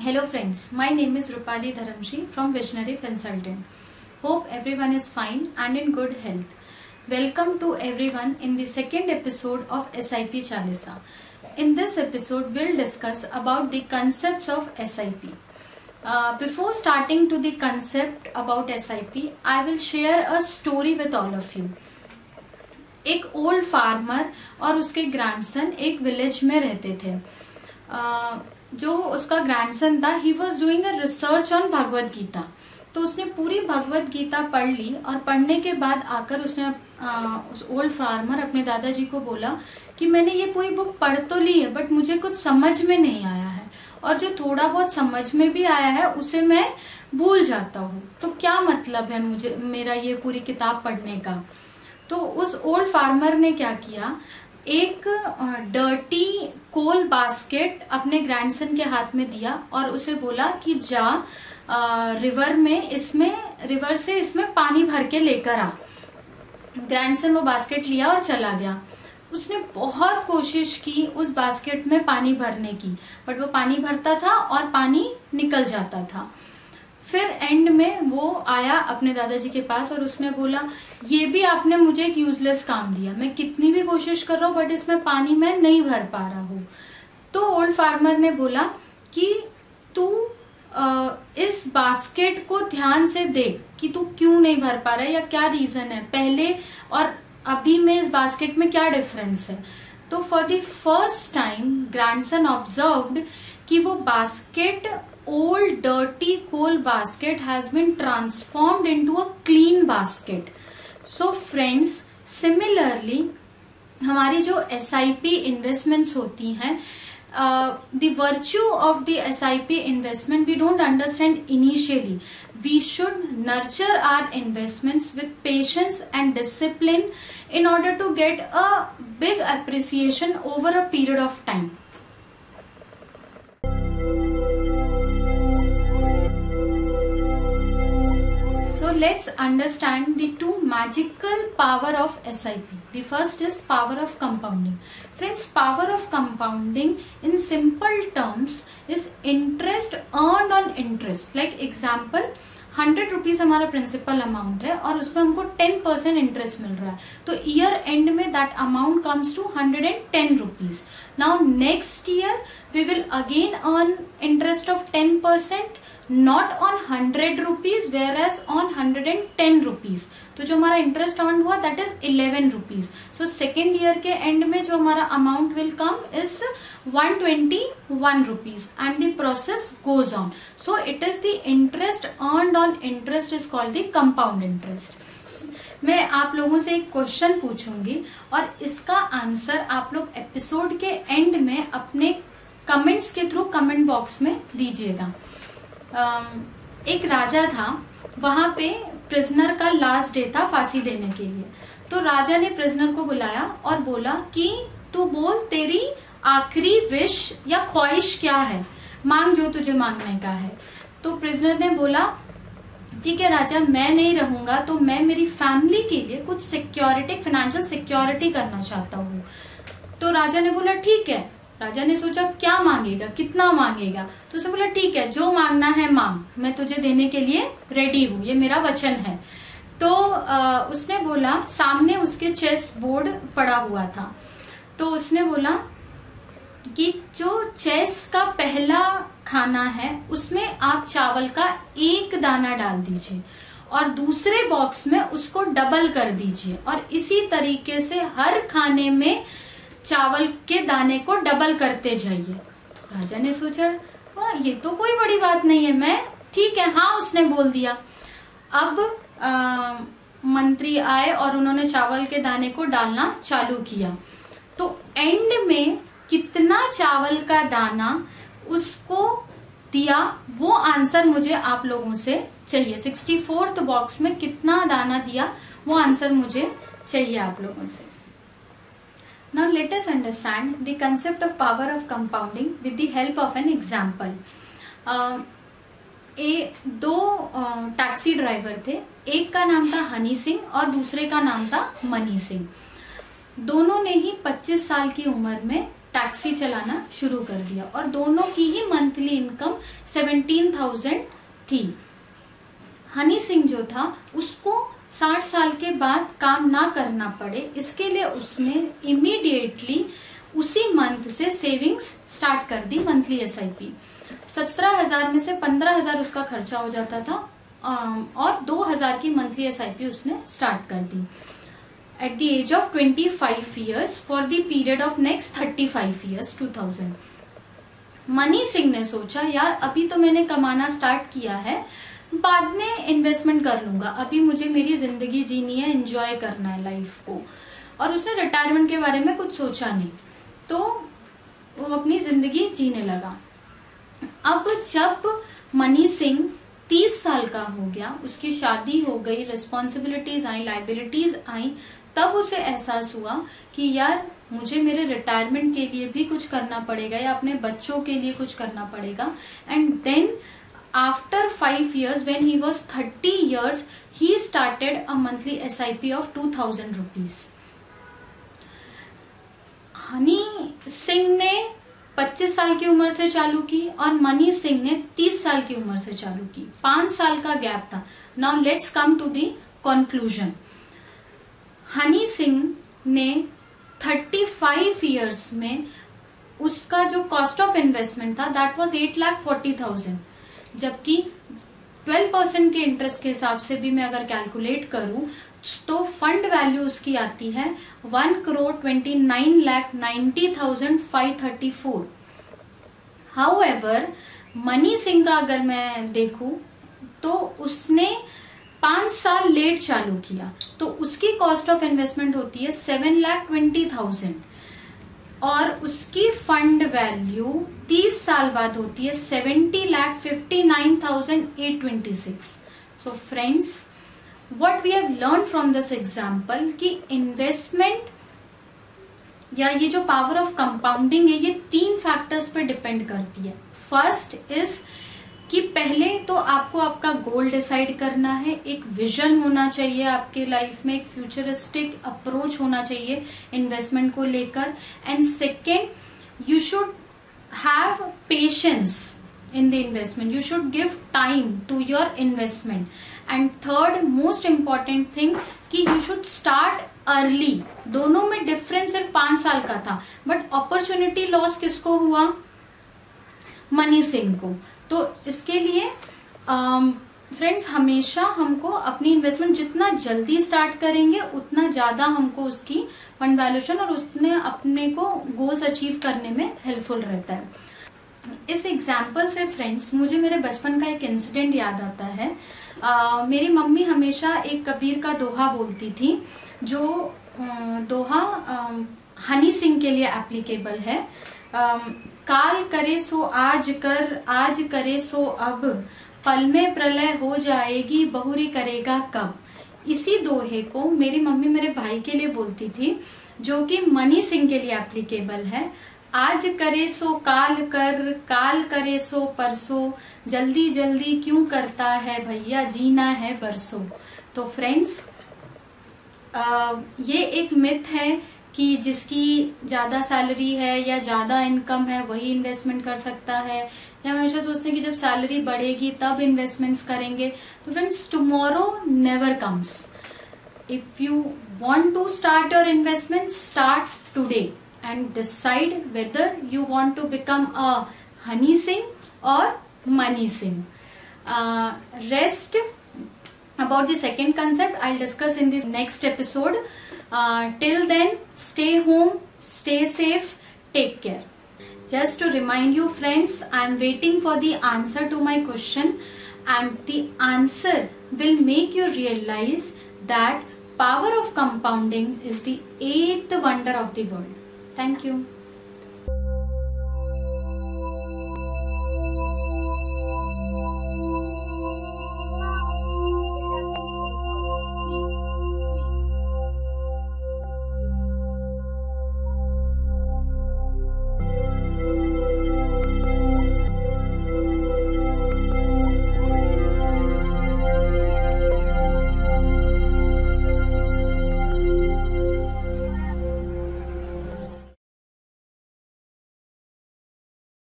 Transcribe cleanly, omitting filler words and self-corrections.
Hello friends, my name is Rupali Dharamshi from Visionary Consultant. Hope everyone is fine and in good health. Welcome to everyone in the second episode of SIP Chalisa. In this episode, we'll discuss about the concepts of SIP. Before starting to the concept about SIP, I will share a story with all of you. एक old farmer और उसके grandson एक village में रहते थे. जो उसका grandson था, he was doing a research on Bhagavad Gita. तो उसने पूरी भगवद गीता पढ़ ली और पढ़ने के बाद आकर उसने उस ओल्ड फार्मर अपने दादाजी को बोला कि मैंने ये पूरी बुक पढ़ तो ली है बट मुझे कुछ समझ में नहीं आया है, और जो थोड़ा बहुत समझ में भी आया है उसे मैं भूल जाता हूँ. तो क्या मतलब है मुझे मेरा ये पूरी किताब पढ़ने का. तो उस ओल्ड फार्मर ने क्या किया, एक डर्टी कोल बास्केट अपने ग्रैंडसन के हाथ में दिया और उसे बोला कि जा रिवर से इसमें पानी भर के लेकर आ. ग्रैंडसन वो बास्केट लिया और चला गया. उसने बहुत कोशिश की उस बास्केट में पानी भरने की, बट वो पानी भरता था और पानी निकल जाता था. फिर एंड में वो आया अपने दादाजी के पास और उसने बोला, ये भी आपने मुझे एक यूजलेस काम दिया, मैं कितनी भी कोशिश कर रहा हूँ बट इसमें पानी मैं नहीं भर पा रहा हूँ. तो ओल्ड फार्मर ने बोला कि तू इस बास्केट को ध्यान से देख कि तू क्यों नहीं भर पा रहा है या क्या रीजन है, पहले और अभी में इस बास्केट में क्या डिफरेंस है. तो for the first time grandson observed कि वो basket, old dirty coal basket has been transformed into a clean basket. So friends, similarly हमारी जो SIP investments होती हैं, the virtue of the SIP investment we don't understand initially. We should nurture our investments with patience and discipline in order to get a big appreciation over a period of time. So let's understand the two magical power of SIP. The first is power of compounding. Friends, power of compounding in simple terms is interest earned on interest. Like example, 100 rupees हमारा principal amount है और उसमें हमको 10% interest मिल रहा है, तो year end में that amount comes to 110 rupees. Now next year we will again earn interest of 10%, not on 100 rupees whereas on 110 rupees. तो जो हमारा इंटरेस्ट अर्न हुआ that is 11 rupees. So second year के end में जो हमारा amount will come is 121 rupees and the process goes on. So it is the interest earned on interest is called the compound interest. मैं आप लोगों से एक क्वेश्चन पूछूंगी और इसका आंसर आप लोग एपिसोड के एंड में अपने कमेंट्स के थ्रू कमेंट बॉक्स में दीजिएगा. एक राजा था, वहां पे प्रिजनर का लास्ट डे था फांसी देने के लिए. तो राजा ने प्रिजनर को बुलाया और बोला कि तू बोल, तेरी आखिरी विश या ख्वाहिश क्या है, मांग जो तुझे मांगने का है. तो प्रिजनर ने बोला, ठीक है राजा, मैं नहीं रहूंगा तो मैं मेरी फैमिली के लिए कुछ सिक्योरिटी, फाइनेंशियल सिक्योरिटी करना चाहता हूँ. तो राजा ने बोला ठीक है. राजा ने सोचा क्या मांगेगा, कितना मांगेगा. तो उसने बोला ठीक है, जो मांगना है मांग, मैं तुझे देने के लिए रेडी हूँ, ये मेरा वचन है. तो उसने बोला, सामने उसके चेस बोर्ड पड़ा हुआ था. तो उसने बोला कि जो चेस का पहला खाना है उसमें आप चावल का एक दाना डाल दीजिए और दूसरे बॉक्स में उसको डबल कर दीजिए, और इसी तरीके से हर खाने में चावल के दाने को डबल करते जाइए. तो राजा ने सोचा ये तो कोई बड़ी बात नहीं है, मैं ठीक है, हाँ उसने बोल दिया. अब मंत्री आए और उन्होंने चावल के दाने को डालना चालू किया. तो एंड में कितना चावल का दाना उसको दिया वो आंसर मुझे आप लोगों से चाहिए. 64th बॉक्स में कितना दाना दिया वो आंसर मुझे चाहिए आप लोगों से. Now let us understand the concept of power of compounding with the help of an example. दो टैक्सी ड्राइवर थे, एक का नाम था हनी सिंह और दूसरे का नाम था मनी सिंह. दोनों ने ही 25 साल की उम्र में टैक्सी चलाना शुरू कर दिया और दोनों की ही मंथली इनकम 17,000 थी। हनी सिंह जो था उसको 60 साल के बाद काम ना करना पड़े, इसके लिए उसने इमीडिएटली उसी मंथ से सेविंग्स स्टार्ट कर दी, मंथली एसआईपी। 17,000 में से 15,000 उसका खर्चा हो जाता था और 2,000 की मंथली एसआईपी उसने स्टार्ट कर दी at the age of 25 years for the period of next 35 years 2000। Mani Singh ने सोचा यार अभी तो मैंने कमाना स्टार्ट किया है, बाद में इन्वेस्टमेंट कर लूंगा, अभी मुझे मेरी जिंदगी जीनी है, एंजॉय करना है लाइफ को। और उसने रिटायरमेंट के बारे में कुछ सोचा नहीं, तो वो अपनी जिंदगी जीने लगा। अब जब मनी सिंह 30 साल का हो गया, उसकी शादी हो गई, रिस्पॉन्सिबिलिटीज आई, लाइबिलिटीज आई, तब उसे एहसास हुआ कि यार मुझे मेरे रिटायरमेंट के लिए भी कुछ करना पड़ेगा या अपने बच्चों के लिए कुछ करना पड़ेगा। And then after 5 years when he was 30 years he started a monthly SIP of 2,000 rupees। Honey Singh ने 25 साल की उम्र से चालू की और मनी सिंह ने 30 साल की उम्र से चालू की, 5 साल का गैप था। Now let's come to the conclusion. Honey Singh ने 35 years में उसका जो कॉस्ट ऑफ इन्वेस्टमेंट था दैट वाज 8,40,000, जबकि 12% के इंटरेस्ट के हिसाब से भी मैं अगर कैलकुलेट करूं तो फंड वैल्यू उसकी आती है 1,29,90,534। हाउएवर मनी सिंह का अगर मैं देखूं तो उसने 5 साल लेट चालू किया, तो उसकी कॉस्ट ऑफ इन्वेस्टमेंट होती है 7,20,000 और उसकी फंड वैल्यू 30 साल बाद होती है 70,59,826। So friends, what we have learn from this example कि इन्वेस्टमेंट या ये जो पावर ऑफ कंपाउंडिंग है ये 3 फैक्टर्स पे डिपेंड करती है। फर्स्ट इज कि पहले तो आपको आपका गोल डिसाइड करना है, एक विजन होना चाहिए आपके लाइफ में, एक फ्यूचरिस्टिक अप्रोच होना चाहिए इन्वेस्टमेंट को लेकर। And second, you should have patience in the investment, you should give time to your investment। and third most important thing कि you should start early। दोनों में डिफरेंस सिर्फ 5 साल का था, बट अपॉर्चुनिटी लॉस किसको हुआ? मनी सिंह को। तो इसके लिए फ्रेंड्स हमेशा हमको अपनी इन्वेस्टमेंट जितना जल्दी स्टार्ट करेंगे उतना ज्यादा हमको उसकी फंड वैल्यूएशन और उसने अपने को गोल्स अचीव करने में हेल्पफुल रहता है। इस एग्जाम्पल से फ्रेंड्स मुझे मेरे बचपन का एक इंसिडेंट याद आता है। मेरी मम्मी हमेशा एक कबीर का दोहा बोलती थी, जो दोहा हनी सिंह के लिए एप्लीकेबल है। काल करे सो आज कर, आज करे सो अब, पल में प्रलय हो जाएगी, बहुरी करेगा कब। इसी दोहे को मेरी मम्मी मेरे भाई के लिए बोलती थी, जो कि मनी सिंह के लिए एप्लीकेबल है। आज करे सो काल कर, काल करे सो परसों, जल्दी जल्दी क्यों करता है भैया, जीना है बरसों। तो फ्रेंड्स ये एक मिथ है कि जिसकी ज्यादा सैलरी है या ज्यादा इनकम है वही इन्वेस्टमेंट कर सकता है, या हमेशा सोचते हैं कि जब सैलरी बढ़ेगी तब इन्वेस्टमेंट्स करेंगे। तो friends tomorrow never comes. If you want to start your investment, start today and decide whether you want to become a Honey Singh or Money Singh। Rest about the second concept I'll discuss in this next episode। Till then, stay home, stay safe, take care। Just to remind you friends, I'm waiting for the answer to my question, and the answer will make you realize that power of compounding is the 8th wonder of the world। Thank you।